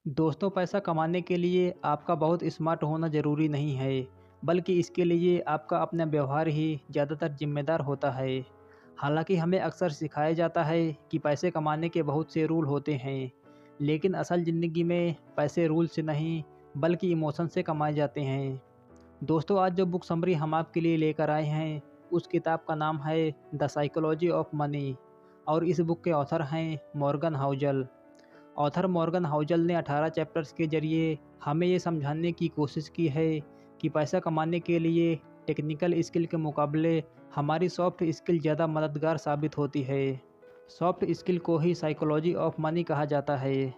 दोस्तों, पैसा कमाने के लिए आपका बहुत स्मार्ट होना ज़रूरी नहीं है, बल्कि इसके लिए आपका अपना व्यवहार ही ज़्यादातर ज़िम्मेदार होता है। हालाँकि हमें अक्सर सिखाया जाता है कि पैसे कमाने के बहुत से रूल होते हैं, लेकिन असल ज़िंदगी में पैसे रूल से नहीं, बल्कि इमोशन से कमाए जाते हैं। दोस्तों, आज जो बुक समरी हम आपके लिए लेकर आए हैं, उस किताब का नाम है द साइकोलॉजी ऑफ मनी और इस बुक के ऑथर हैं मॉर्गन हाउज़ल। ऑथर मॉर्गन हाउज़ल ने 18 चैप्टर्स के ज़रिए हमें ये समझाने की कोशिश की है कि पैसा कमाने के लिए टेक्निकल स्किल के मुकाबले हमारी सॉफ्ट स्किल ज़्यादा मददगार साबित होती है। सॉफ्ट स्किल को ही साइकोलॉजी ऑफ मनी कहा जाता है।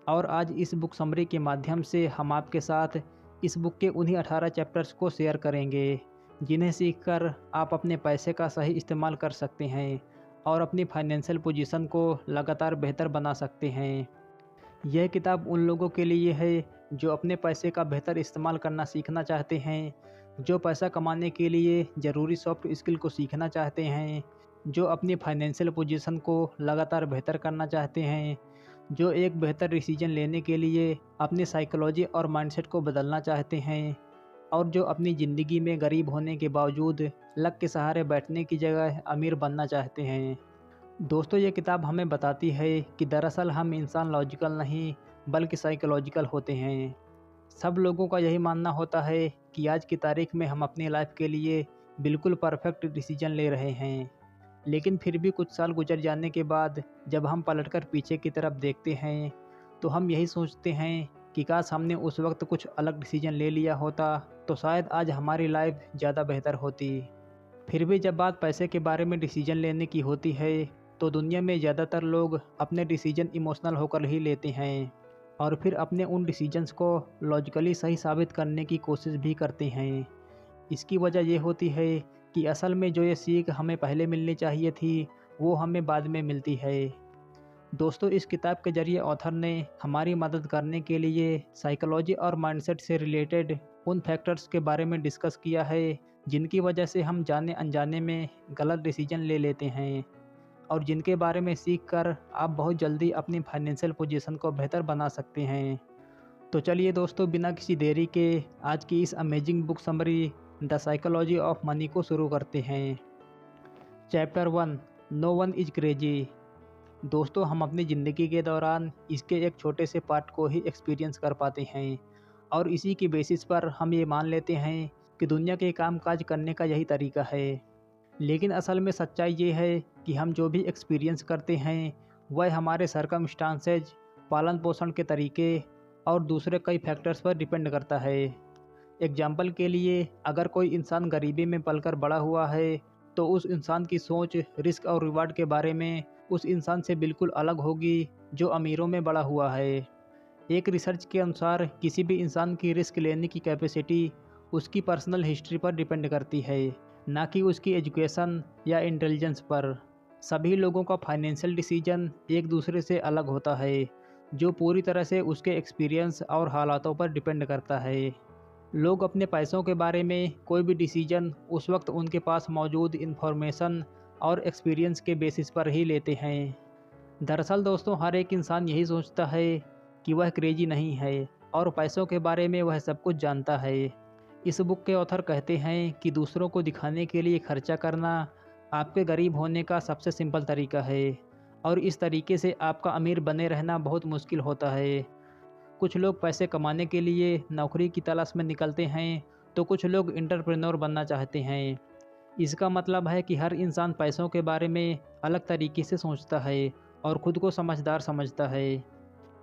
और आज इस बुक समरी के माध्यम से हम आपके साथ इस बुक के उन्हीं 18 चैप्टर्स को शेयर करेंगे, जिन्हें सीखकर आप अपने पैसे का सही इस्तेमाल कर सकते हैं और अपनी फाइनेंशियल पोजीशन को लगातार बेहतर बना सकते हैं। यह किताब उन लोगों के लिए है जो अपने पैसे का बेहतर इस्तेमाल करना सीखना चाहते हैं, जो पैसा कमाने के लिए ज़रूरी सॉफ्ट स्किल को सीखना चाहते हैं, जो अपनी फाइनेंशियल पोजीशन को लगातार बेहतर करना चाहते हैं, जो एक बेहतर डिसीजन लेने के लिए अपनी साइकोलॉजी और माइंडसेट को बदलना चाहते हैं, और जो अपनी ज़िंदगी में गरीब होने के बावजूद लक के सहारे बैठने की जगह अमीर बनना चाहते हैं। दोस्तों, ये किताब हमें बताती है कि दरअसल हम इंसान लॉजिकल नहीं, बल्कि साइकोलॉजिकल होते हैं। सब लोगों का यही मानना होता है कि आज की तारीख में हम अपनी लाइफ के लिए बिल्कुल परफेक्ट डिसीजन ले रहे हैं, लेकिन फिर भी कुछ साल गुजर जाने के बाद जब हम पलटकर पीछे की तरफ देखते हैं, तो हम यही सोचते हैं कि काश हमने उस वक्त कुछ अलग डिसीजन ले लिया होता, तो शायद आज हमारी लाइफ ज़्यादा बेहतर होती। फिर भी जब बात पैसे के बारे में डिसीजन लेने की होती है, तो दुनिया में ज़्यादातर लोग अपने डिसीजन इमोशनल होकर ही लेते हैं और फिर अपने उन डिसीजंस को लॉजिकली सही साबित करने की कोशिश भी करते हैं। इसकी वजह ये होती है कि असल में जो ये सीख हमें पहले मिलनी चाहिए थी, वो हमें बाद में मिलती है। दोस्तों, इस किताब के ज़रिए ऑथर ने हमारी मदद करने के लिए साइकोलॉजी और माइंडसेट से रिलेटेड उन फैक्टर्स के बारे में डिस्कस किया है, जिनकी वजह से हम जाने अनजाने में गलत डिसीजन ले लेते हैं और जिनके बारे में सीखकर आप बहुत जल्दी अपनी फाइनेंशियल पोजीशन को बेहतर बना सकते हैं। तो चलिए दोस्तों, बिना किसी देरी के आज की इस amazing book summary the psychology of money को शुरू करते हैं। Chapter 1, no one is crazy. दोस्तों, हम अपनी ज़िंदगी के दौरान इसके एक छोटे से पार्ट को ही एक्सपीरियंस कर पाते हैं और इसी की बेसिस पर हम ये मान लेते हैं कि दुनिया के काम-काज करने का यही तरीका है। लेकिन असल में सच्चाई ये है कि हम जो भी एक्सपीरियंस करते हैं, वह हमारे सर्कमस्टांसेज, पालन पोषण के तरीके और दूसरे कई फैक्टर्स पर डिपेंड करता है। एग्जाम्पल के लिए, अगर कोई इंसान गरीबी में पलकर बड़ा हुआ है, तो उस इंसान की सोच रिस्क और रिवार्ड के बारे में उस इंसान से बिल्कुल अलग होगी जो अमीरों में बड़ा हुआ है। एक रिसर्च के अनुसार किसी भी इंसान की रिस्क लेने की कैपेसिटी उसकी पर्सनल हिस्ट्री पर डिपेंड करती है, ना कि उसकी एजुकेशन या इंटेलिजेंस पर। सभी लोगों का फाइनेंशियल डिसीजन एक दूसरे से अलग होता है, जो पूरी तरह से उसके एक्सपीरियंस और हालातों पर डिपेंड करता है। लोग अपने पैसों के बारे में कोई भी डिसीजन उस वक्त उनके पास मौजूद इन्फॉर्मेशन और एक्सपीरियंस के बेसिस पर ही लेते हैं। दरअसल दोस्तों, हर एक इंसान यही सोचता है कि वह क्रेजी नहीं है और पैसों के बारे में वह सब कुछ जानता है। इस बुक के ऑथर कहते हैं कि दूसरों को दिखाने के लिए खर्चा करना आपके गरीब होने का सबसे सिंपल तरीका है और इस तरीके से आपका अमीर बने रहना बहुत मुश्किल होता है। कुछ लोग पैसे कमाने के लिए नौकरी की तलाश में निकलते हैं, तो कुछ लोग एंटरप्रेन्योर बनना चाहते हैं। इसका मतलब है कि हर इंसान पैसों के बारे में अलग तरीके से सोचता है और ख़ुद को समझदार समझता है।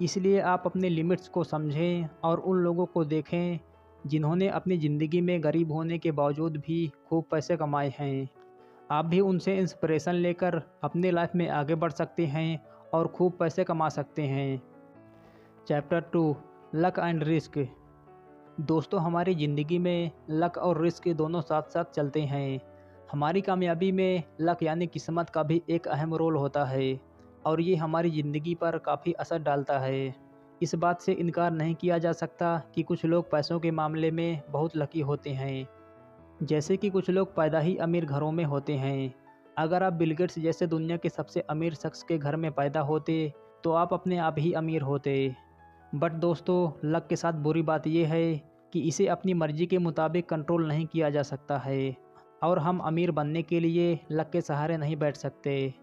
इसलिए आप अपने लिमिट्स को समझें और उन लोगों को देखें जिन्होंने अपनी ज़िंदगी में गरीब होने के बावजूद भी खूब पैसे कमाए हैं। आप भी उनसे इंस्पिरेशन लेकर अपनी लाइफ में आगे बढ़ सकते हैं और खूब पैसे कमा सकते हैं। Chapter 2, luck and risk. दोस्तों, हमारी ज़िंदगी में लक और रिस्क दोनों साथ साथ चलते हैं। हमारी कामयाबी में लक यानी किस्मत का भी एक अहम रोल होता है और ये हमारी ज़िंदगी पर काफ़ी असर डालता है। इस बात से इनकार नहीं किया जा सकता कि कुछ लोग पैसों के मामले में बहुत लकी होते हैं, जैसे कि कुछ लोग पैदा ही अमीर घरों में होते हैं। अगर आप बिल गेट्स जैसे दुनिया के सबसे अमीर शख्स के घर में पैदा होते, तो आप अपने आप ही अमीर होते। बट दोस्तों लक के साथ बुरी बात यह है कि इसे अपनी मर्जी के मुताबिक कंट्रोल नहीं किया जा सकता है और हम अमीर बनने के लिए लक के सहारे नहीं बैठ सकते।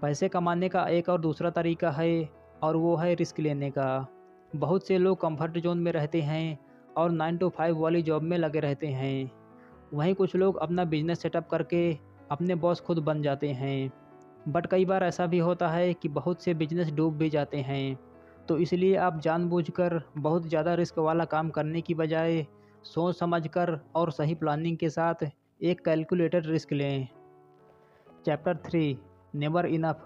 पैसे कमाने का एक और दूसरा तरीका है और वो है रिस्क लेने का। बहुत से लोग कंफर्ट जोन में रहते हैं और 9 to 5 वाली जॉब में लगे रहते हैं। वहीं कुछ लोग अपना बिजनेस सेटअप करके अपने बॉस खुद बन जाते हैं। बट कई बार ऐसा भी होता है कि बहुत से बिजनेस डूब भी जाते हैं। तो इसलिए आप जानबूझकर बहुत ज़्यादा रिस्क वाला काम करने की बजाय सोच समझकर और सही प्लानिंग के साथ एक कैलकुलेटेड रिस्क लें। Chapter 3 never enough.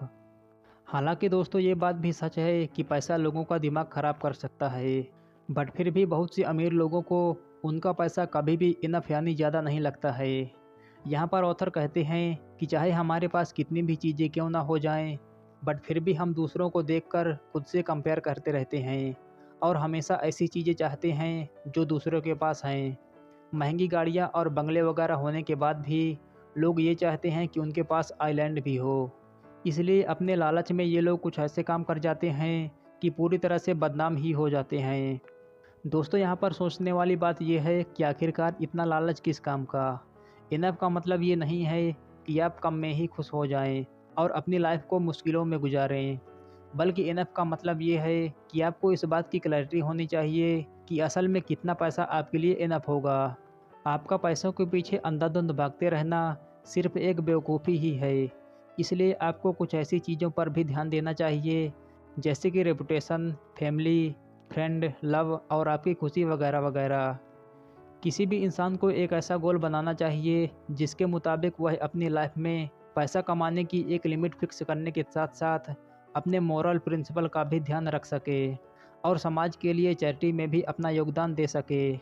हालांकि दोस्तों ये बात भी सच है कि पैसा लोगों का दिमाग ख़राब कर सकता है, बट फिर भी बहुत से अमीर लोगों को उनका पैसा कभी भी इनफ यानी ज़्यादा नहीं लगता है। यहाँ पर ऑथर कहते हैं कि चाहे हमारे पास कितनी भी चीज़ें क्यों ना हो जाएं, बट फिर भी हम दूसरों को देखकर खुद से कंपेयर करते रहते हैं और हमेशा ऐसी चीज़ें चाहते हैं जो दूसरों के पास हैं। महंगी गाड़ियाँ और बंगले वगैरह होने के बाद भी लोग ये चाहते हैं कि उनके पास आइलैंड भी हो। इसलिए अपने लालच में ये लोग कुछ ऐसे काम कर जाते हैं कि पूरी तरह से बदनाम ही हो जाते हैं। दोस्तों यहाँ पर सोचने वाली बात यह है कि आखिरकार इतना लालच किस काम का। इनफ का मतलब ये नहीं है कि आप कम में ही खुश हो जाएं और अपनी लाइफ को मुश्किलों में गुजारें, बल्कि इनफ का मतलब ये है कि आपको इस बात की क्लैरिटी होनी चाहिए कि असल में कितना पैसा आपके लिए इनफ होगा। आपका पैसों के पीछे अंधाधुंध भागते रहना सिर्फ एक बेवकूफ़ी ही है। इसलिए आपको कुछ ऐसी चीज़ों पर भी ध्यान देना चाहिए जैसे कि रेपुटेशन, फैमिली, फ्रेंड, लव और आपकी खुशी वगैरह वगैरह। किसी भी इंसान को एक ऐसा गोल बनाना चाहिए जिसके मुताबिक वह अपनी लाइफ में पैसा कमाने की एक लिमिट फिक्स करने के साथ साथ अपने मोरल प्रिंसिपल का भी ध्यान रख सके और समाज के लिए चैरिटी में भी अपना योगदान दे सके।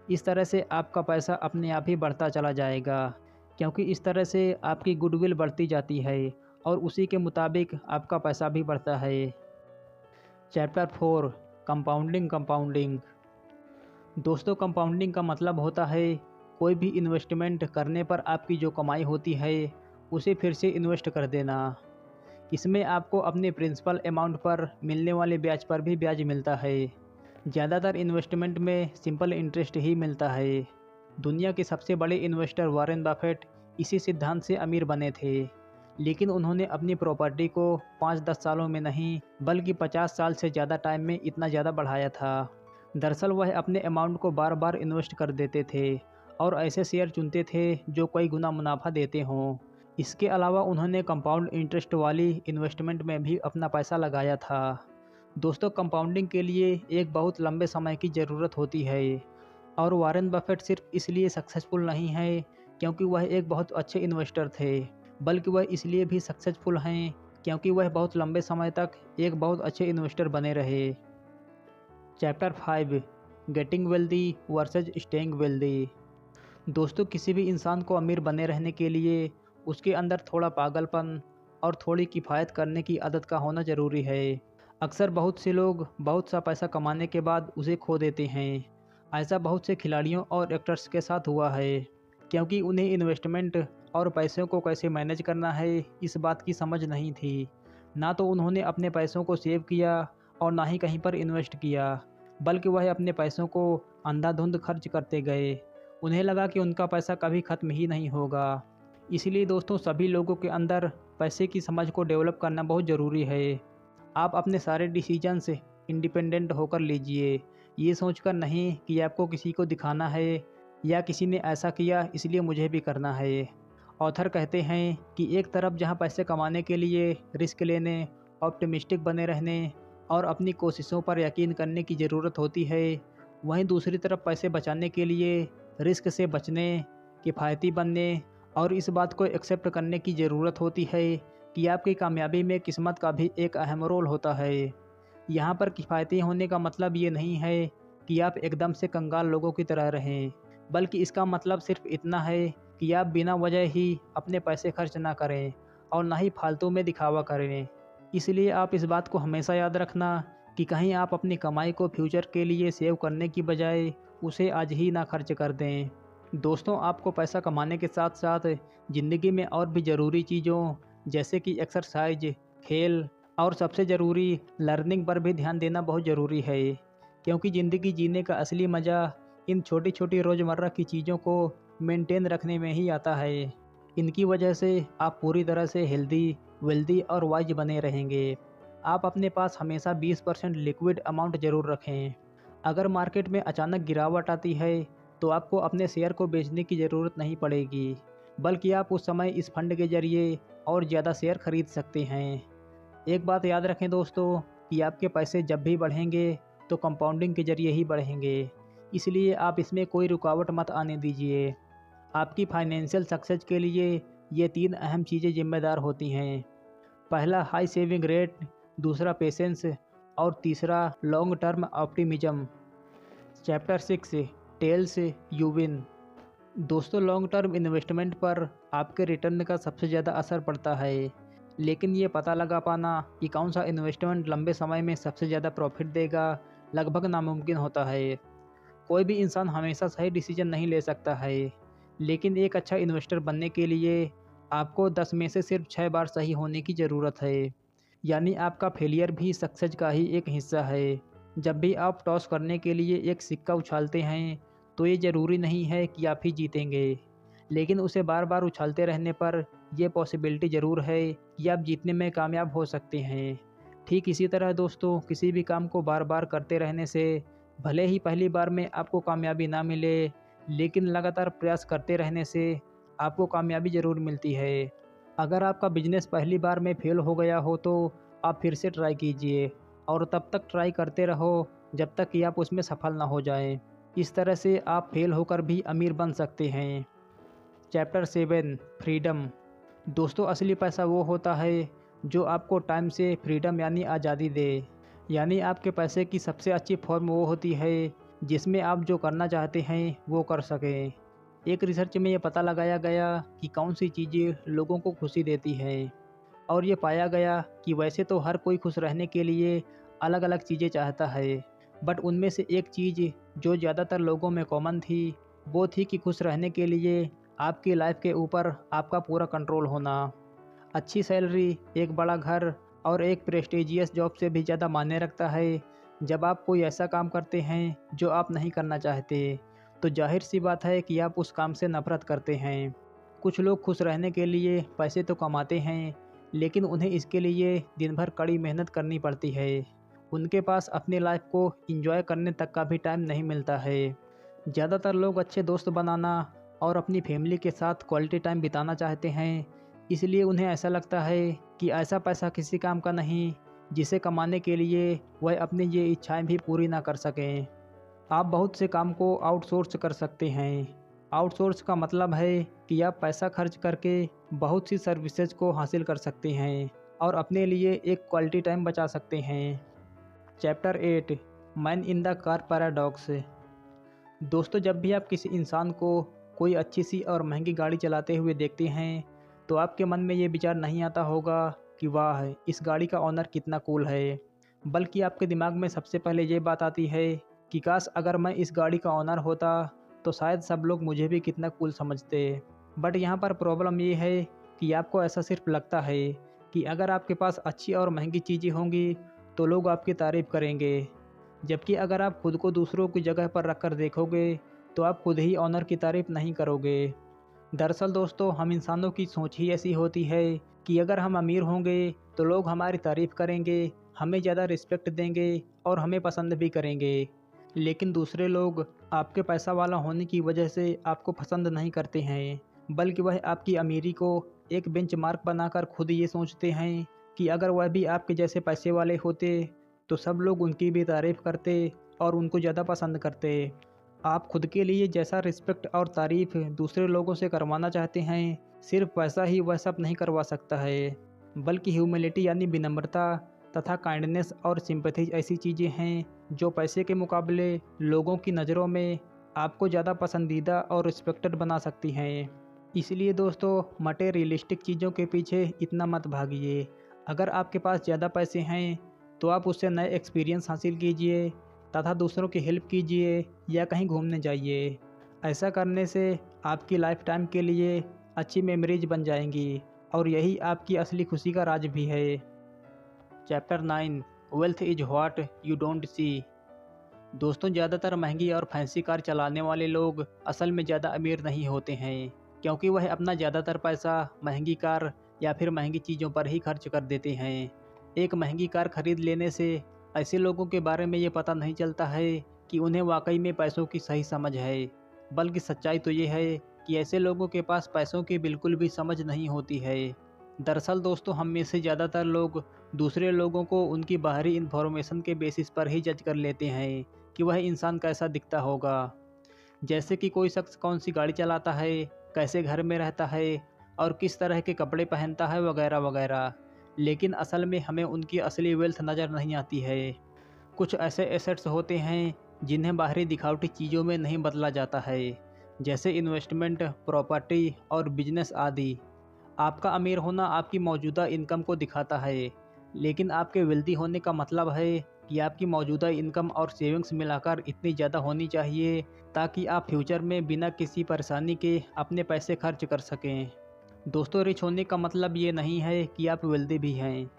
इस तरह से आपका पैसा अपने आप ही बढ़ता चला जाएगा, क्योंकि इस तरह से आपकी गुडविल बढ़ती जाती है और उसी के मुताबिक आपका पैसा भी बढ़ता है। Chapter 4 compounding. कंपाउंडिंग दोस्तों कंपाउंडिंग का मतलब होता है कोई भी इन्वेस्टमेंट करने पर आपकी जो कमाई होती है उसे फिर से इन्वेस्ट कर देना। इसमें आपको अपने प्रिंसिपल अमाउंट पर मिलने वाले ब्याज पर भी ब्याज मिलता है। ज़्यादातर इन्वेस्टमेंट में सिंपल इंटरेस्ट ही मिलता है। दुनिया के सबसे बड़े इन्वेस्टर वॉरेन बफेट इसी सिद्धांत से अमीर बने थे, लेकिन उन्होंने अपनी प्रॉपर्टी को 5-10 सालों में नहीं बल्कि 50 साल से ज़्यादा टाइम में इतना ज़्यादा बढ़ाया था। दरअसल वह अपने अमाउंट को बार बार इन्वेस्ट कर देते थे और ऐसे शेयर चुनते थे जो कई गुना मुनाफा देते हों। इसके अलावा उन्होंने कंपाउंड इंटरेस्ट वाली इन्वेस्टमेंट में भी अपना पैसा लगाया था। दोस्तों कंपाउंडिंग के लिए एक बहुत लंबे समय की ज़रूरत होती है और वॉरेन बफेट सिर्फ इसलिए सक्सेसफुल नहीं है क्योंकि वह एक बहुत अच्छे इन्वेस्टर थे, बल्कि वह इसलिए भी सक्सेसफुल हैं क्योंकि वह बहुत लंबे समय तक एक बहुत अच्छे इन्वेस्टर बने रहे। Chapter 5 getting wealthy versus staying wealthy. दोस्तों किसी भी इंसान को अमीर बने रहने के लिए उसके अंदर थोड़ा पागलपन और थोड़ी किफ़ायत करने की आदत का होना ज़रूरी है। अक्सर बहुत से लोग बहुत सा पैसा कमाने के बाद उसे खो देते हैं। ऐसा बहुत से खिलाड़ियों और एक्टर्स के साथ हुआ है, क्योंकि उन्हें इन्वेस्टमेंट और पैसों को कैसे मैनेज करना है इस बात की समझ नहीं थी। ना तो उन्होंने अपने पैसों को सेव किया और ना ही कहीं पर इन्वेस्ट किया, बल्कि वह अपने पैसों को अंधाधुंध खर्च करते गए। उन्हें लगा कि उनका पैसा कभी ख़त्म ही नहीं होगा। इसलिए दोस्तों सभी लोगों के अंदर पैसे की समझ को डेवलप करना बहुत ज़रूरी है। आप अपने सारे डिसीजंस इंडिपेंडेंट होकर लीजिए, ये सोचकर नहीं कि आपको किसी को दिखाना है या किसी ने ऐसा किया इसलिए मुझे भी करना है। ऑथर कहते हैं कि एक तरफ जहां पैसे कमाने के लिए रिस्क लेने, ऑप्टिमिस्टिक बने रहने और अपनी कोशिशों पर यकीन करने की ज़रूरत होती है, वहीं दूसरी तरफ पैसे बचाने के लिए रिस्क से बचने, किफ़ायती बनने और इस बात को एक्सेप्ट करने की ज़रूरत होती है कि आपकी कामयाबी में किस्मत का भी एक अहम रोल होता है। यहाँ पर किफ़ायती होने का मतलब ये नहीं है कि आप एकदम से कंगाल लोगों की तरह रहें, बल्कि इसका मतलब सिर्फ इतना है कि आप बिना वजह ही अपने पैसे खर्च ना करें और ना ही फालतू में दिखावा करें। इसलिए आप इस बात को हमेशा याद रखना कि कहीं आप अपनी कमाई को फ्यूचर के लिए सेव करने की बजाय उसे आज ही ना खर्च कर दें। दोस्तों आपको पैसा कमाने के साथ साथ ज़िंदगी में और भी ज़रूरी चीज़ों जैसे कि एक्सरसाइज, खेल और सबसे ज़रूरी लर्निंग पर भी ध्यान देना बहुत ज़रूरी है। क्योंकि ज़िंदगी जीने का असली मज़ा इन छोटी छोटी रोज़मर्रा की चीज़ों को मेंटेन रखने में ही आता है। इनकी वजह से आप पूरी तरह से हेल्दी, वेल्दी और वाइज बने रहेंगे। आप अपने पास हमेशा 20% लिक्विड अमाउंट ज़रूर रखें। अगर मार्केट में अचानक गिरावट आती है तो आपको अपने शेयर को बेचने की ज़रूरत नहीं पड़ेगी, बल्कि आप उस समय इस फंड के ज़रिए और ज़्यादा शेयर खरीद सकते हैं। एक बात याद रखें दोस्तों कि आपके पैसे जब भी बढ़ेंगे तो कंपाउंडिंग के ज़रिए ही बढ़ेंगे, इसलिए आप इसमें कोई रुकावट मत आने दीजिए। आपकी फाइनेंशियल सक्सेस के लिए ये 3 अहम चीज़ें जिम्मेदार होती हैं। पहला हाई सेविंग रेट, दूसरा पेशेंस और तीसरा long term optimism. Chapter 6 tells you win. दोस्तों, लॉन्ग टर्म इन्वेस्टमेंट पर आपके रिटर्न का सबसे ज़्यादा असर पड़ता है, लेकिन ये पता लगा पाना कि कौन सा इन्वेस्टमेंट लंबे समय में सबसे ज़्यादा प्रॉफिट देगा लगभग नामुमकिन होता है। कोई भी इंसान हमेशा सही डिसीजन नहीं ले सकता है, लेकिन एक अच्छा इन्वेस्टर बनने के लिए आपको 10 में से सिर्फ 6 बार सही होने की ज़रूरत है। यानी आपका फेलियर भी सक्सेस का ही एक हिस्सा है। जब भी आप टॉस करने के लिए एक सिक्का उछालते हैं तो ये ज़रूरी नहीं है कि आप ही जीतेंगे, लेकिन उसे बार बार उछालते रहने पर यह पॉसिबिलिटी ज़रूर है कि आप जीतने में कामयाब हो सकते हैं। ठीक इसी तरह दोस्तों, किसी भी काम को बार बार करते रहने से भले ही पहली बार में आपको कामयाबी ना मिले, लेकिन लगातार प्रयास करते रहने से आपको कामयाबी ज़रूर मिलती है। अगर आपका बिजनेस पहली बार में फेल हो गया हो तो आप फिर से ट्राई कीजिए और तब तक ट्राई करते रहो जब तक कि आप उसमें सफल ना हो जाएं। इस तरह से आप फेल होकर भी अमीर बन सकते हैं। Chapter 7 freedom. दोस्तों, असली पैसा वो होता है जो आपको टाइम से फ्रीडम यानी आज़ादी दे। यानी आपके पैसे की सबसे अच्छी फॉर्म वो होती है जिसमें आप जो करना चाहते हैं वो कर सकें। एक रिसर्च में ये पता लगाया गया कि कौन सी चीज़ें लोगों को खुशी देती हैं, और ये पाया गया कि वैसे तो हर कोई खुश रहने के लिए अलग अलग चीज़ें चाहता है, बट उनमें से एक चीज़ जो ज़्यादातर लोगों में कॉमन थी वो थी कि खुश रहने के लिए आपकी लाइफ के ऊपर आपका पूरा कंट्रोल होना। अच्छी सैलरी, एक बड़ा घर और एक प्रेस्टिजियस जॉब से भी ज़्यादा मायने रखता है जब आप कोई ऐसा काम करते हैं जो आप नहीं करना चाहते, तो जाहिर सी बात है कि आप उस काम से नफरत करते हैं। कुछ लोग खुश रहने के लिए पैसे तो कमाते हैं, लेकिन उन्हें इसके लिए दिन भर कड़ी मेहनत करनी पड़ती है। उनके पास अपनी लाइफ को एंजॉय करने तक का भी टाइम नहीं मिलता है। ज़्यादातर लोग अच्छे दोस्त बनाना और अपनी फैमिली के साथ क्वालिटी टाइम बिताना चाहते हैं, इसलिए उन्हें ऐसा लगता है कि ऐसा पैसा किसी काम का नहीं जिसे कमाने के लिए वह अपनी ये इच्छाएं भी पूरी ना कर सकें। आप बहुत से काम को आउटसोर्स कर सकते हैं। आउटसोर्स का मतलब है कि आप पैसा खर्च करके बहुत सी सर्विसेज को हासिल कर सकते हैं और अपने लिए एक क्वालिटी टाइम बचा सकते हैं। Chapter 8 man in the car paradox. दोस्तों, जब भी आप किसी इंसान को कोई अच्छी सी और महंगी गाड़ी चलाते हुए देखते हैं तो आपके मन में ये विचार नहीं आता होगा कि वाह, इस गाड़ी का ओनर कितना कूल है, बल्कि आपके दिमाग में सबसे पहले ये बात आती है कि काश अगर मैं इस गाड़ी का ओनर होता तो शायद सब लोग मुझे भी कितना कूल समझते। बट यहाँ पर प्रॉब्लम ये है कि आपको ऐसा सिर्फ लगता है कि अगर आपके पास अच्छी और महंगी चीज़ें होंगी तो लोग आपकी तारीफ़ करेंगे, जबकि अगर आप खुद को दूसरों की जगह पर रख कर देखोगे तो आप खुद ही ऑनर की तारीफ़ नहीं करोगे। दरअसल दोस्तों, हम इंसानों की सोच ही ऐसी होती है कि अगर हम अमीर होंगे तो लोग हमारी तारीफ़ करेंगे, हमें ज़्यादा रिस्पेक्ट देंगे और हमें पसंद भी करेंगे। लेकिन दूसरे लोग आपके पैसा वाला होने की वजह से आपको पसंद नहीं करते हैं, बल्कि वह आपकी अमीरी को एक बेंचमार्क बनाकर खुद ये सोचते हैं कि अगर वह भी आपके जैसे पैसे वाले होते तो सब लोग उनकी भी तारीफ़ करते और उनको ज़्यादा पसंद करते। आप खुद के लिए जैसा रिस्पेक्ट और तारीफ़ दूसरे लोगों से करवाना चाहते हैं, सिर्फ पैसा ही वह सब नहीं करवा सकता है, बल्कि ह्यूमिलिटी यानी विनम्रता तथा काइंडनेस और सिंपैथी ऐसी चीज़ें हैं जो पैसे के मुकाबले लोगों की नज़रों में आपको ज़्यादा पसंदीदा और रिस्पेक्टेड बना सकती हैं। इसलिए दोस्तों, मटेरियलिस्टिक चीज़ों के पीछे इतना मत भागिए। अगर आपके पास ज़्यादा पैसे हैं तो आप उससे नए एक्सपीरियंस हासिल कीजिए तथा दूसरों की हेल्प कीजिए या कहीं घूमने जाइए। ऐसा करने से आपकी लाइफ टाइम के लिए अच्छी मेमोरीज बन जाएंगी और यही आपकी असली खुशी का राज भी है। Chapter 9 wealth is what you don't see. दोस्तों, ज़्यादातर महंगी और फैंसी कार चलाने वाले लोग असल में ज़्यादा अमीर नहीं होते हैं, क्योंकि वह अपना ज़्यादातर पैसा महंगी कार या फिर महंगी चीज़ों पर ही खर्च कर देते हैं। एक महंगी कार खरीद लेने से ऐसे लोगों के बारे में ये पता नहीं चलता है कि उन्हें वाकई में पैसों की सही समझ है, बल्कि सच्चाई तो ये है कि ऐसे लोगों के पास पैसों की बिल्कुल भी समझ नहीं होती है। दरअसल दोस्तों, हम में से ज़्यादातर लोग दूसरे लोगों को उनकी बाहरी इन्फॉर्मेशन के बेसिस पर ही जज कर लेते हैं कि वह इंसान कैसा दिखता होगा। जैसे कि कोई शख्स कौन सी गाड़ी चलाता है, कैसे घर में रहता है और किस तरह के कपड़े पहनता है वगैरह वगैरह। लेकिन असल में हमें उनकी असली वेल्थ नज़र नहीं आती है। कुछ ऐसे एसेट्स होते हैं जिन्हें बाहरी दिखावटी चीज़ों में नहीं बदला जाता है, जैसे इन्वेस्टमेंट, प्रॉपर्टी और बिजनेस आदि। आपका अमीर होना आपकी मौजूदा इनकम को दिखाता है, लेकिन आपके वेल्दी होने का मतलब है कि आपकी मौजूदा इनकम और सेविंग्स मिलाकर इतनी ज़्यादा होनी चाहिए ताकि आप फ्यूचर में बिना किसी परेशानी के अपने पैसे खर्च कर सकें। दोस्तों, रिच होने का मतलब ये नहीं है कि आप वेल्दी भी हैं।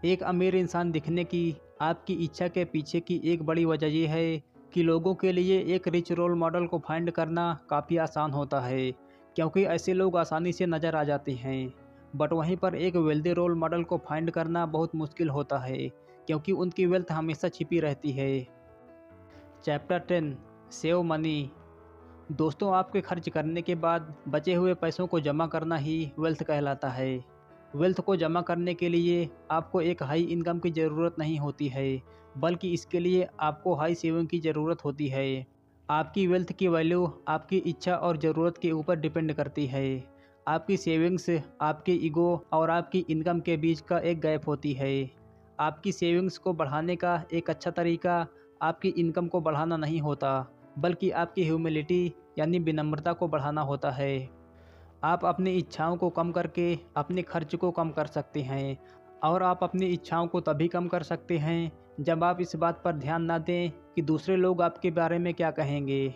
एक अमीर इंसान दिखने की आपकी इच्छा के पीछे की एक बड़ी वजह यह है कि लोगों के लिए एक रिच रोल मॉडल को फाइंड करना काफ़ी आसान होता है, क्योंकि ऐसे लोग आसानी से नज़र आ जाते हैं। बट वहीं पर एक वेल्दी रोल मॉडल को फाइंड करना बहुत मुश्किल होता है, क्योंकि उनकी वेल्थ हमेशा छिपी रहती है। Chapter 10, save money. दोस्तों, आपके खर्च करने के बाद बचे हुए पैसों को जमा करना ही वेल्थ कहलाता है। वेल्थ को जमा करने के लिए आपको एक हाई इनकम की ज़रूरत नहीं होती है, बल्कि इसके लिए आपको हाई सेविंग की ज़रूरत होती है। आपकी वेल्थ की वैल्यू आपकी इच्छा और ज़रूरत के ऊपर डिपेंड करती है। आपकी सेविंग्स आपके ईगो और आपकी इनकम के बीच का एक गैप होती है। आपकी सेविंग्स को बढ़ाने का एक अच्छा तरीका आपकी इनकम को बढ़ाना नहीं होता, बल्कि आपकी ह्यूमिलिटी यानी विनम्रता को बढ़ाना होता है। आप अपनी इच्छाओं को कम करके अपने खर्च को कम कर सकते हैं, और आप अपनी इच्छाओं को तभी कम कर सकते हैं जब आप इस बात पर ध्यान ना दें कि दूसरे लोग आपके बारे में क्या कहेंगे।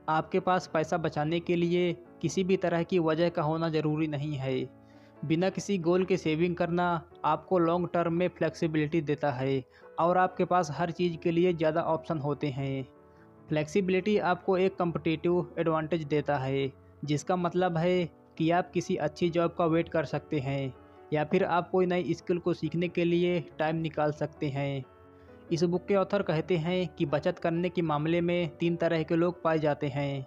आपके पास पैसा बचाने के लिए किसी भी तरह की वजह का होना ज़रूरी नहीं है। बिना किसी गोल के सेविंग करना आपको लॉन्ग टर्म में फ्लेक्सिबिलिटी देता है, और आपके पास हर चीज़ के लिए ज़्यादा ऑप्शन होते हैं। फ्लेक्सिबिलिटी आपको एक कम्पिटिटिव एडवांटेज देता है, जिसका मतलब है कि आप किसी अच्छी जॉब का वेट कर सकते हैं, या फिर आप कोई नई स्किल को सीखने के लिए टाइम निकाल सकते हैं। इस बुक के ऑथर कहते हैं कि बचत करने के मामले में 3 तरह के लोग पाए जाते हैं।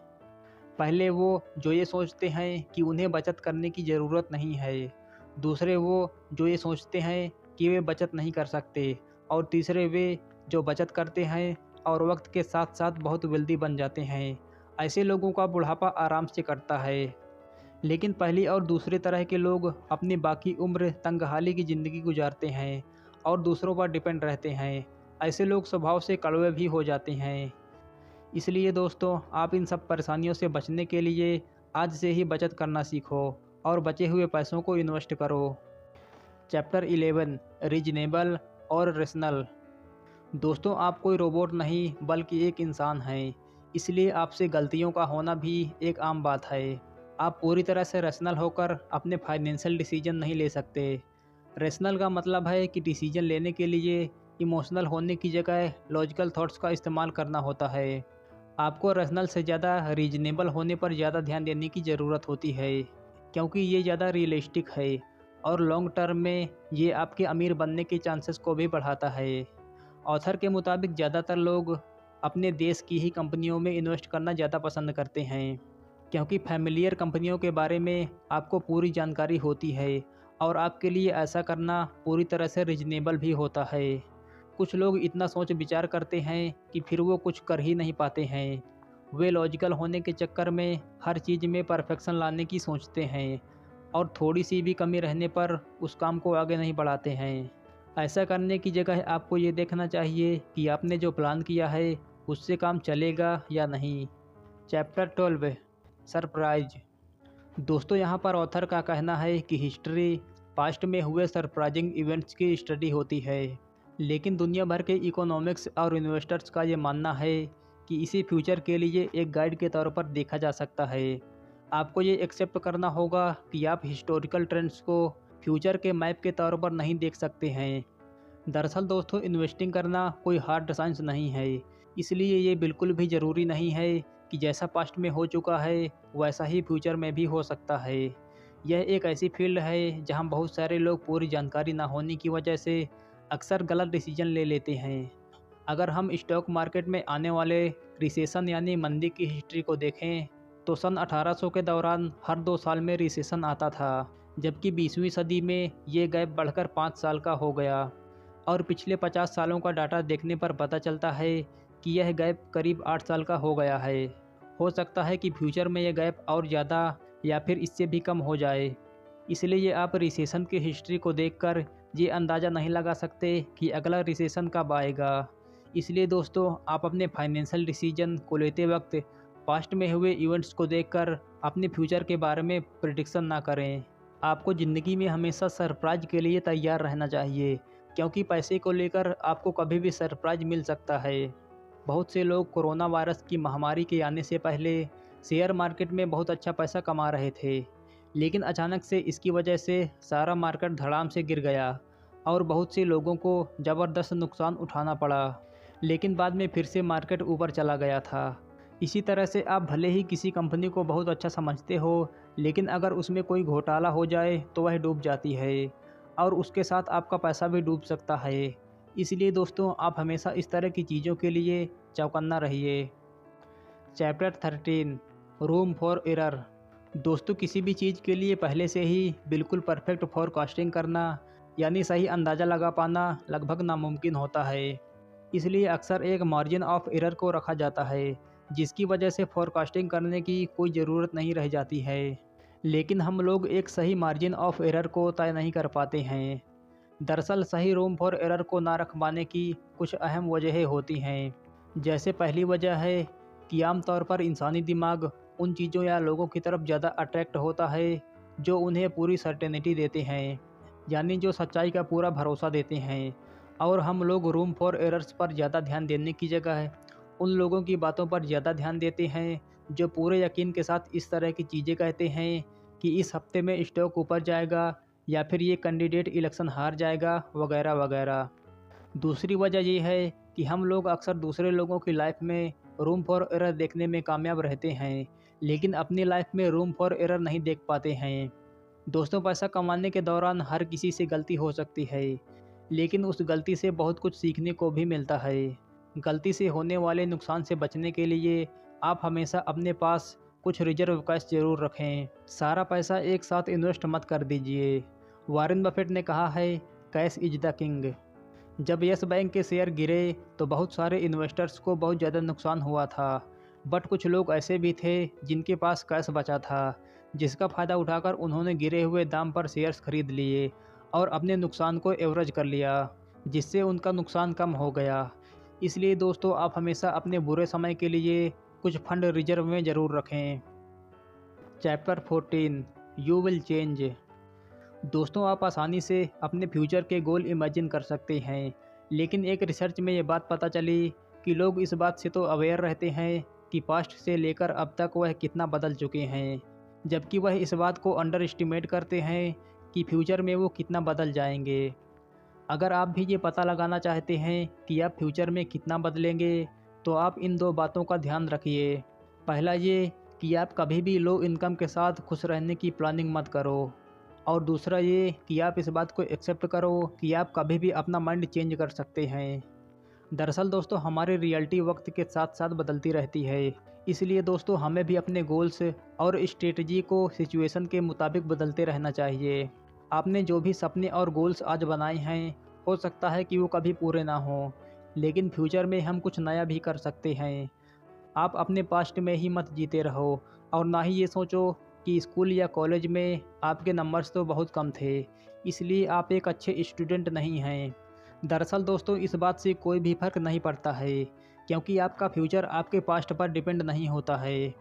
पहले वो जो ये सोचते हैं कि उन्हें बचत करने की ज़रूरत नहीं है। दूसरे वो जो ये सोचते हैं कि वे बचत नहीं कर सकते। और तीसरे वे जो बचत करते हैं और वक्त के साथ साथ बहुत वेल्दी बन जाते हैं। ऐसे लोगों का बुढ़ापा आराम से कटता है। लेकिन पहली और दूसरे तरह के लोग अपनी बाकी उम्र तंगहाली की ज़िंदगी गुजारते हैं और दूसरों पर डिपेंड रहते हैं। ऐसे लोग स्वभाव से कड़वे भी हो जाते हैं। इसलिए दोस्तों, आप इन सब परेशानियों से बचने के लिए आज से ही बचत करना सीखो और बचे हुए पैसों को इन्वेस्ट करो। चैप्टर 11, रीजनेबल और रेशनल। दोस्तों, आप कोई रोबोट नहीं बल्कि एक इंसान हैं, इसलिए आपसे गलतियों का होना भी एक आम बात है। आप पूरी तरह से रेशनल होकर अपने फाइनेंशियल डिसीजन नहीं ले सकते। रेशनल का मतलब है कि डिसीजन लेने के लिए इमोशनल होने की जगह लॉजिकल थॉट्स का इस्तेमाल करना होता है। आपको रेशनल से ज़्यादा रीजनेबल होने पर ज़्यादा ध्यान देने की ज़रूरत होती है, क्योंकि ये ज़्यादा रियलिस्टिक है और लॉन्ग टर्म में ये आपके अमीर बनने के चांसेस को भी बढ़ाता है। ऑथर के मुताबिक ज़्यादातर लोग अपने देश की ही कंपनियों में इन्वेस्ट करना ज़्यादा पसंद करते हैं, क्योंकि फैमिलियर कंपनियों के बारे में आपको पूरी जानकारी होती है और आपके लिए ऐसा करना पूरी तरह से रीजनेबल भी होता है। कुछ लोग इतना सोच विचार करते हैं कि फिर वो कुछ कर ही नहीं पाते हैं। वे लॉजिकल होने के चक्कर में हर चीज़ में परफेक्शन लाने की सोचते हैं, और थोड़ी सी भी कमी रहने पर उस काम को आगे नहीं बढ़ाते हैं। ऐसा करने की जगह आपको ये देखना चाहिए कि आपने जो प्लान किया है उससे काम चलेगा या नहीं। Chapter 12, surprise. दोस्तों, यहाँ पर ऑथर का कहना है कि हिस्ट्री पास्ट में हुए सरप्राइजिंग इवेंट्स की स्टडी होती है, लेकिन दुनिया भर के इकोनॉमिक्स और इन्वेस्टर्स का ये मानना है कि इसी फ्यूचर के लिए एक गाइड के तौर पर देखा जा सकता है। आपको ये एक्सेप्ट करना होगा कि आप हिस्टोरिकल ट्रेंड्स को फ्यूचर के मैप के तौर पर नहीं देख सकते हैं। दरअसल दोस्तों, इन्वेस्टिंग करना कोई हार्ड साइंस नहीं है। इसलिए ये बिल्कुल भी ज़रूरी नहीं है कि जैसा पास्ट में हो चुका है वैसा ही फ्यूचर में भी हो सकता है। यह एक ऐसी फील्ड है जहां बहुत सारे लोग पूरी जानकारी ना होने की वजह से अक्सर गलत डिसीजन ले लेते हैं। अगर हम स्टॉक मार्केट में आने वाले रिसेशन यानी मंदी की हिस्ट्री को देखें तो सन 1800 के दौरान हर 2 साल में रिसेशन आता था, जबकि 20वीं सदी में ये गैप बढ़कर 5 साल का हो गया। और पिछले 50 सालों का डाटा देखने पर पता चलता है कि यह गैप करीब 8 साल का हो गया है। हो सकता है कि फ्यूचर में यह गैप और ज़्यादा या फिर इससे भी कम हो जाए। इसलिए आप रिसेशन की हिस्ट्री को देखकर ये अंदाज़ा नहीं लगा सकते कि अगला रिसेशन कब आएगा। इसलिए दोस्तों, आप अपने फाइनेंशियल डिसीजन को लेते वक्त पास्ट में हुए इवेंट्स को देखकर अपने फ्यूचर के बारे में प्रिडिक्शन ना करें। आपको ज़िंदगी में हमेशा सरप्राइज के लिए तैयार रहना चाहिए, क्योंकि पैसे को लेकर आपको कभी भी सरप्राइज मिल सकता है। बहुत से लोग कोरोना वायरस की महामारी के आने से पहले शेयर मार्केट में बहुत अच्छा पैसा कमा रहे थे, लेकिन अचानक से इसकी वजह से सारा मार्केट धड़ाम से गिर गया और बहुत से लोगों को ज़बरदस्त नुकसान उठाना पड़ा। लेकिन बाद में फिर से मार्केट ऊपर चला गया था। इसी तरह से आप भले ही किसी कंपनी को बहुत अच्छा समझते हो, लेकिन अगर उसमें कोई घोटाला हो जाए तो वह डूब जाती है और उसके साथ आपका पैसा भी डूब सकता है। इसलिए दोस्तों, आप हमेशा इस तरह की चीज़ों के लिए चौकन्ना रहिए। Chapter 13 room for error. दोस्तों, किसी भी चीज़ के लिए पहले से ही बिल्कुल परफेक्ट फोरकास्टिंग करना यानी सही अंदाज़ा लगा पाना लगभग नामुमकिन होता है। इसलिए अक्सर एक मार्जिन ऑफ एरर को रखा जाता है, जिसकी वजह से फोरकास्टिंग करने की कोई ज़रूरत नहीं रह जाती है। लेकिन हम लोग एक सही मार्जिन ऑफ एरर को तय नहीं कर पाते हैं। दरअसल सही रूम फॉर एरर को ना रख पाने की कुछ अहम वजहें होती हैं। जैसे पहली वजह है कि आमतौर पर इंसानी दिमाग उन चीज़ों या लोगों की तरफ ज़्यादा अट्रैक्ट होता है जो उन्हें पूरी सर्टेनिटी देते हैं, यानी जो सच्चाई का पूरा भरोसा देते हैं। और हम लोग रूम फॉर एरर्स पर ज़्यादा ध्यान देने की जगह उन लोगों की बातों पर ज़्यादा ध्यान देते हैं जो पूरे यकीन के साथ इस तरह की चीज़ें कहते हैं कि इस हफ्ते में स्टॉक ऊपर जाएगा या फिर ये कैंडिडेट इलेक्शन हार जाएगा वगैरह वगैरह। दूसरी वजह ये है कि हम लोग अक्सर दूसरे लोगों की लाइफ में रूम फॉर एरर देखने में कामयाब रहते हैं, लेकिन अपनी लाइफ में रूम फॉर एरर नहीं देख पाते हैं। दोस्तों, पैसा कमाने के दौरान हर किसी से गलती हो सकती है, लेकिन उस गलती से बहुत कुछ सीखने को भी मिलता है। गलती से होने वाले नुकसान से बचने के लिए आप हमेशा अपने पास कुछ रिजर्व कैश जरूर रखें। सारा पैसा एक साथ इन्वेस्ट मत कर दीजिए। वॉरेन बफेट ने कहा है, कैश इज द किंग। जब यस बैंक के शेयर गिरे तो बहुत सारे इन्वेस्टर्स को बहुत ज़्यादा नुकसान हुआ था, बट कुछ लोग ऐसे भी थे जिनके पास कैश बचा था, जिसका फ़ायदा उठाकर उन्होंने गिरे हुए दाम पर शेयर्स खरीद लिए और अपने नुकसान को एवरेज कर लिया, जिससे उनका नुकसान कम हो गया। इसलिए दोस्तों, आप हमेशा अपने बुरे समय के लिए कुछ फंड रिजर्व में ज़रूर रखें। Chapter 14 you will change. दोस्तों, आप आसानी से अपने फ्यूचर के गोल इमेजिन कर सकते हैं, लेकिन एक रिसर्च में ये बात पता चली कि लोग इस बात से तो अवेयर रहते हैं कि पास्ट से लेकर अब तक वह कितना बदल चुके हैं, जबकि वह इस बात को अंडर एस्टिमेट करते हैं कि फ्यूचर में वो कितना बदल जाएंगे। अगर आप भी ये पता लगाना चाहते हैं कि आप फ्यूचर में कितना बदलेंगे, तो आप इन दो बातों का ध्यान रखिए। पहला ये कि आप कभी भी लो इनकम के साथ खुश रहने की प्लानिंग मत करो, और दूसरा ये कि आप इस बात को एक्सेप्ट करो कि आप कभी भी अपना माइंड चेंज कर सकते हैं। दरअसल दोस्तों, हमारी रियलिटी वक्त के साथ साथ बदलती रहती है, इसलिए दोस्तों हमें भी अपने गोल्स और स्ट्रेटजी को सिचुएशन के मुताबिक बदलते रहना चाहिए। आपने जो भी सपने और गोल्स आज बनाए हैं, हो सकता है कि वो कभी पूरे ना हों, लेकिन फ्यूचर में हम कुछ नया भी कर सकते हैं। आप अपने पास्ट में ही मत जीते रहो और ना ही ये सोचो कि स्कूल या कॉलेज में आपके नंबर्स तो बहुत कम थे, इसलिए आप एक अच्छे स्टूडेंट नहीं हैं। दरअसल दोस्तों, इस बात से कोई भी फ़र्क नहीं पड़ता है, क्योंकि आपका फ्यूचर आपके पास्ट पर डिपेंड नहीं होता है।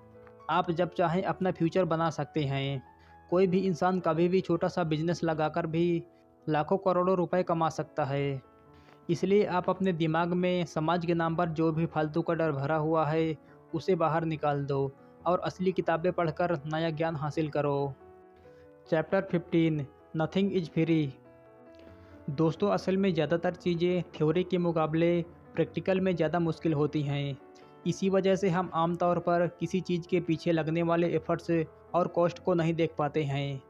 आप जब चाहें अपना फ्यूचर बना सकते हैं। कोई भी इंसान कभी भी छोटा सा बिजनेस लगाकर भी लाखों करोड़ों रुपए कमा सकता है। इसलिए आप अपने दिमाग में समाज के नाम पर जो भी फालतू का डर भरा हुआ है, उसे बाहर निकाल दो और असली किताबें पढ़कर नया ज्ञान हासिल करो। Chapter 15 nothing is free. दोस्तों, असल में ज़्यादातर चीज़ें थ्योरी के मुकाबले प्रैक्टिकल में ज़्यादा मुश्किल होती हैं। इसी वजह से हम आमतौर पर किसी चीज़ के पीछे लगने वाले एफ़र्ट्स और कॉस्ट को नहीं देख पाते हैं।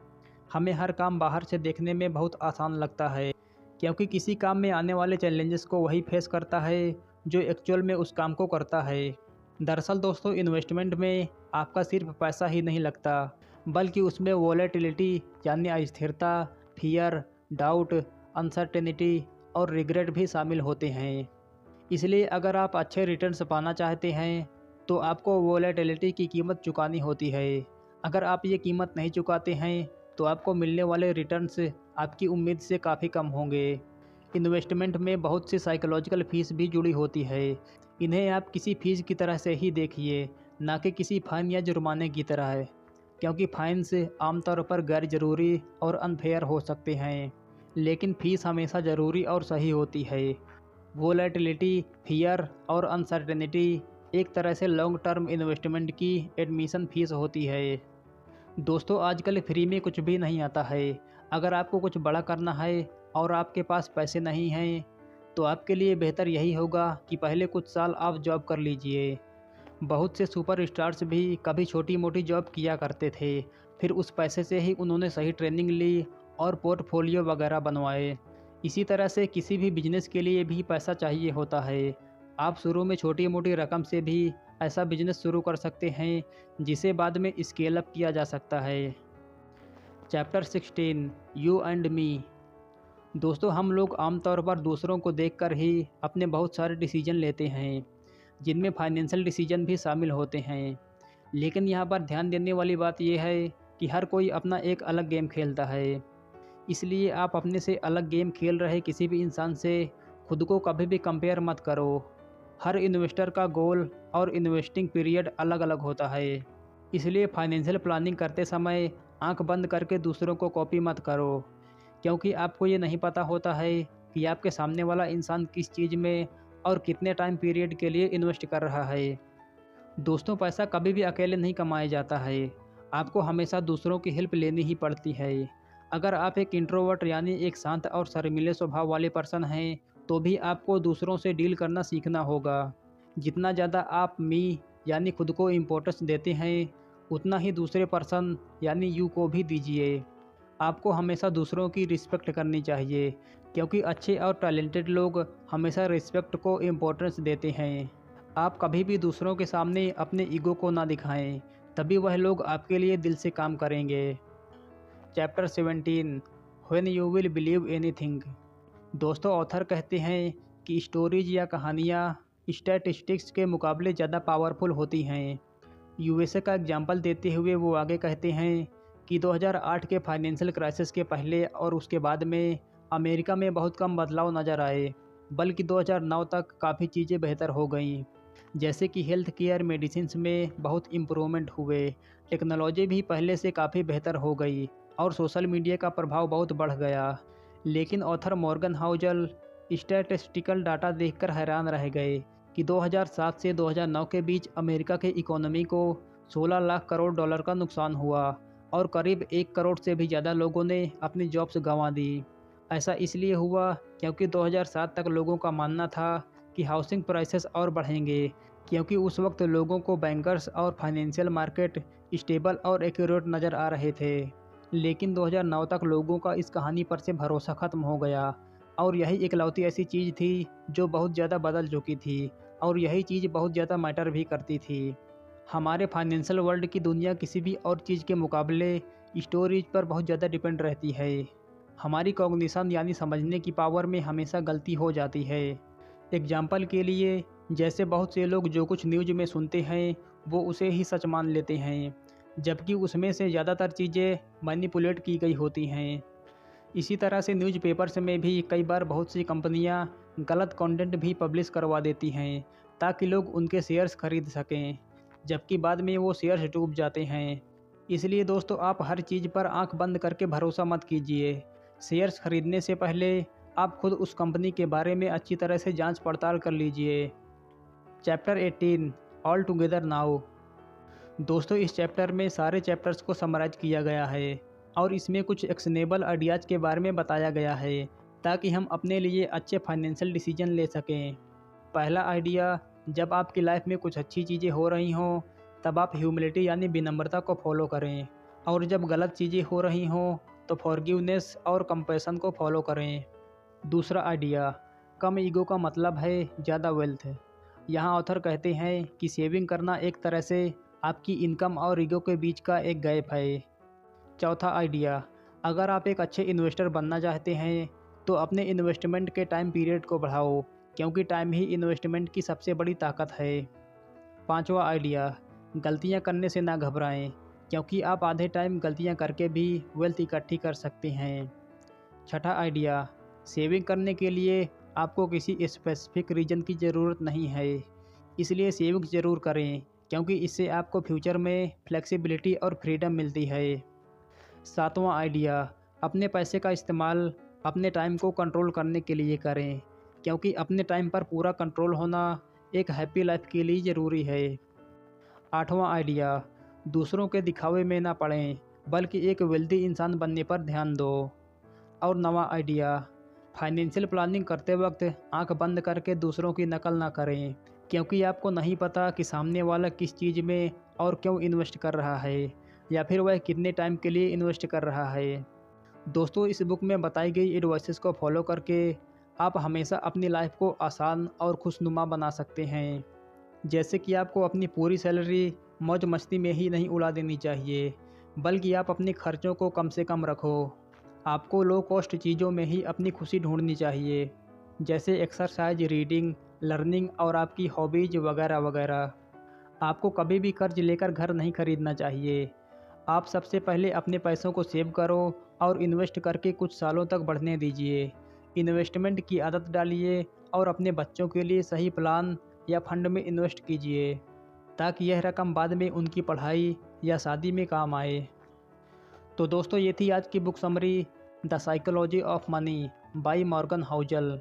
हमें हर काम बाहर से देखने में बहुत आसान लगता है, क्योंकि किसी काम में आने वाले चैलेंजेस को वही फेस करता है जो एक्चुअल में उस काम को करता है। दरअसल दोस्तों, इन्वेस्टमेंट में आपका सिर्फ पैसा ही नहीं लगता, बल्कि उसमें वोलेटिलिटी यानी अस्थिरता, फियर, डाउट, अनसर्टेनिटी और रिग्रेट भी शामिल होते हैं। इसलिए अगर आप अच्छे रिटर्न्स पाना चाहते हैं तो आपको वोलेटिलिटी की कीमत चुकानी होती है। अगर आप ये कीमत नहीं चुकाते हैं तो आपको मिलने वाले रिटर्न्स आपकी उम्मीद से काफ़ी कम होंगे। इन्वेस्टमेंट में बहुत सी साइकोलॉजिकल फ़ीस भी जुड़ी होती है। इन्हें आप किसी फ़ीस की तरह से ही देखिए, ना कि किसी फ़ाइन या जुर्माने की तरह है, क्योंकि फ़ाइन्स आमतौर पर गैर ज़रूरी और अनफेयर हो सकते हैं, लेकिन फ़ीस हमेशा ज़रूरी और सही होती है। वोलेटिलिटी, फियर और अनसर्टेनिटी एक तरह से लॉन्ग टर्म इन्वेस्टमेंट की एडमिशन फ़ीस होती है। दोस्तों, आजकल फ्री में कुछ भी नहीं आता है। अगर आपको कुछ बड़ा करना है और आपके पास पैसे नहीं हैं, तो आपके लिए बेहतर यही होगा कि पहले कुछ साल आप जॉब कर लीजिए। बहुत से सुपर स्टार्स भी कभी छोटी मोटी जॉब किया करते थे, फिर उस पैसे से ही उन्होंने सही ट्रेनिंग ली और पोर्टफोलियो वगैरह बनवाए। इसी तरह से किसी भी बिजनेस के लिए भी पैसा चाहिए होता है। आप शुरू में छोटी मोटी रकम से भी ऐसा बिजनेस शुरू कर सकते हैं जिसे बाद में स्केल अप किया जा सकता है। Chapter 16, you and me. दोस्तों, हम लोग आमतौर पर दूसरों को देखकर ही अपने बहुत सारे डिसीजन लेते हैं, जिनमें फाइनेंशियल डिसीजन भी शामिल होते हैं। लेकिन यहाँ पर ध्यान देने वाली बात यह है कि हर कोई अपना एक अलग गेम खेलता है। इसलिए आप अपने से अलग गेम खेल रहे किसी भी इंसान से खुद को कभी भी कंपेयर मत करो। हर इन्वेस्टर का गोल और इन्वेस्टिंग पीरियड अलग अलग होता है। इसलिए फाइनेंशियल प्लानिंग करते समय आंख बंद करके दूसरों को कॉपी मत करो, क्योंकि आपको ये नहीं पता होता है कि आपके सामने वाला इंसान किस चीज़ में और कितने टाइम पीरियड के लिए इन्वेस्ट कर रहा है। दोस्तों, पैसा कभी भी अकेले नहीं कमाया जाता है। आपको हमेशा दूसरों की हेल्प लेनी ही पड़ती है। अगर आप एक इंट्रोवर्ट यानी एक शांत और शर्मीले स्वभाव वाले पर्सन हैं, तो भी आपको दूसरों से डील करना सीखना होगा। जितना ज़्यादा आप मी यानी खुद को इम्पोर्टेंस देते हैं, उतना ही दूसरे पर्सन यानी यू को भी दीजिए। आपको हमेशा दूसरों की रिस्पेक्ट करनी चाहिए, क्योंकि अच्छे और टैलेंटेड लोग हमेशा रिस्पेक्ट को इम्पोर्टेंस देते हैं। आप कभी भी दूसरों के सामने अपने ईगो को ना दिखाएं, तभी वह लोग आपके लिए दिल से काम करेंगे। Chapter 17, when you will believe anything. दोस्तों, ऑथर कहते हैं कि स्टोरीज या कहानियाँ स्टैटिस्टिक्स के मुकाबले ज़्यादा पावरफुल होती हैं। यूएसए का एग्जाम्पल देते हुए वो आगे कहते हैं कि 2008 के फाइनेंशियल क्राइसिस के पहले और उसके बाद में अमेरिका में बहुत कम बदलाव नज़र आए, बल्कि 2009 तक काफ़ी चीज़ें बेहतर हो गईं। जैसे कि हेल्थ केयर, मेडिसिन्स में बहुत इम्प्रूवमेंट हुए, टेक्नोलॉजी भी पहले से काफ़ी बेहतर हो गई और सोशल मीडिया का प्रभाव बहुत बढ़ गया। लेकिन author Morgan Housel statistical data देखकर हैरान रह गए कि 2007 से 2009 के बीच अमेरिका के इकोनॉमी को 16 लाख करोड़ डॉलर का नुकसान हुआ और करीब 1 करोड़ से भी ज़्यादा लोगों ने अपनी जॉब्स गंवा दी। ऐसा इसलिए हुआ क्योंकि 2007 तक लोगों का मानना था कि हाउसिंग प्राइसेस और बढ़ेंगे, क्योंकि उस वक्त लोगों को बैंकर्स और फाइनेंशियल मार्केट स्टेबल और एक्यूरेट नज़र आ रहे थे। लेकिन 2009 तक लोगों का इस कहानी पर से भरोसा ख़त्म हो गया और यही इकलौती ऐसी चीज़ थी जो बहुत ज़्यादा बदल चुकी थी और यही चीज़ बहुत ज़्यादा मैटर भी करती थी। हमारे फाइनेंशियल वर्ल्ड की दुनिया किसी भी और चीज़ के मुकाबले स्टोरेज पर बहुत ज़्यादा डिपेंड रहती है। हमारी कॉग्निशन यानी समझने की पावर में हमेशा गलती हो जाती है। एग्जाम्पल के लिए, जैसे बहुत से लोग जो कुछ न्यूज़ में सुनते हैं वो उसे ही सच मान लेते हैं, जबकि उसमें से ज़्यादातर चीज़ें मैनिपुलेट की गई होती हैं। इसी तरह से न्यूज़पेपर्स में भी कई बार बहुत सी कंपनियां गलत कंटेंट भी पब्लिश करवा देती हैं ताकि लोग उनके शेयर्स खरीद सकें, जबकि बाद में वो शेयर्स डूब जाते हैं। इसलिए दोस्तों, आप हर चीज़ पर आंख बंद करके भरोसा मत कीजिए। शेयर्स खरीदने से पहले आप खुद उस कंपनी के बारे में अच्छी तरह से जांच पड़ताल कर लीजिए। Chapter 18, all together now. दोस्तों, इस चैप्टर में सारे चैप्टर्स को समराइज किया गया है और इसमें कुछ एक्शनेबल आइडियाज़ के बारे में बताया गया है ताकि हम अपने लिए अच्छे फाइनेंशियल डिसीजन ले सकें। पहला आइडिया, जब आपकी लाइफ में कुछ अच्छी चीज़ें हो रही हों तब आप ह्यूमिलिटी यानी विनम्रता को फॉलो करें, और जब गलत चीज़ें हो रही हों तो फॉरगिवनेस और कंपैशन को फॉलो करें। दूसरा आइडिया, कम ईगो का मतलब है ज़्यादा वेल्थ। यहाँ ऑथर कहते हैं कि सेविंग करना एक तरह से आपकी इनकम और ईगो के बीच का एक गैप है। चौथा आइडिया, अगर आप एक अच्छे इन्वेस्टर बनना चाहते हैं तो अपने इन्वेस्टमेंट के टाइम पीरियड को बढ़ाओ, क्योंकि टाइम ही इन्वेस्टमेंट की सबसे बड़ी ताकत है। पांचवा आइडिया, गलतियां करने से ना घबराएं, क्योंकि आप आधे टाइम गलतियां करके भी वेल्थ इकट्ठी कर सकते हैं। छठा आइडिया, सेविंग करने के लिए आपको किसी स्पेसिफिक रीजन की ज़रूरत नहीं है, इसलिए सेविंग्स ज़रूर करें, क्योंकि इससे आपको फ्यूचर में फ्लेक्सिबिलिटी और फ्रीडम मिलती है। सातवां आइडिया, अपने पैसे का इस्तेमाल अपने टाइम को कंट्रोल करने के लिए करें, क्योंकि अपने टाइम पर पूरा कंट्रोल होना एक हैप्पी लाइफ के लिए ज़रूरी है। आठवां आइडिया, दूसरों के दिखावे में ना पड़ें, बल्कि एक वेल्दी इंसान बनने पर ध्यान दो। और नवा आइडिया, फाइनेंशियल प्लानिंग करते वक्त आंख बंद करके दूसरों की नकल ना करें, क्योंकि आपको नहीं पता कि सामने वाला किस चीज़ में और क्यों इन्वेस्ट कर रहा है, या फिर वह कितने टाइम के लिए इन्वेस्ट कर रहा है। दोस्तों, इस बुक में बताई गई एडवाइसेस को फॉलो करके आप हमेशा अपनी लाइफ को आसान और खुशनुमा बना सकते हैं। जैसे कि आपको अपनी पूरी सैलरी मौज मस्ती में ही नहीं उड़ा देनी चाहिए, बल्कि आप अपने खर्चों को कम से कम रखो। आपको लो कॉस्ट चीज़ों में ही अपनी खुशी ढूंढनी चाहिए, जैसे एक्सरसाइज, रीडिंग, लर्निंग और आपकी हॉबीज वगैरह वगैरह। आपको कभी भी कर्ज लेकर घर नहीं खरीदना चाहिए। आप सबसे पहले अपने पैसों को सेव करो और इन्वेस्ट करके कुछ सालों तक बढ़ने दीजिए। इन्वेस्टमेंट की आदत डालिए और अपने बच्चों के लिए सही प्लान या फंड में इन्वेस्ट कीजिए, ताकि यह रकम बाद में उनकी पढ़ाई या शादी में काम आए। तो दोस्तों, ये थी आज की book summary, the psychology of money by Morgan Housel.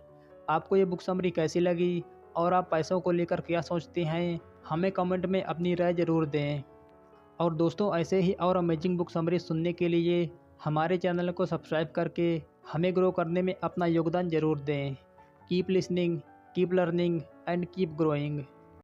आपको ये बुक समरी कैसी लगी और आप पैसों को लेकर क्या सोचते हैं, हमें कमेंट में अपनी राय ज़रूर दें। और दोस्तों, ऐसे ही और अमेजिंग बुक समरी सुनने के लिए हमारे चैनल को सब्सक्राइब करके हमें ग्रो करने में अपना योगदान ज़रूर दें। Keep listening, keep learning and keep growing.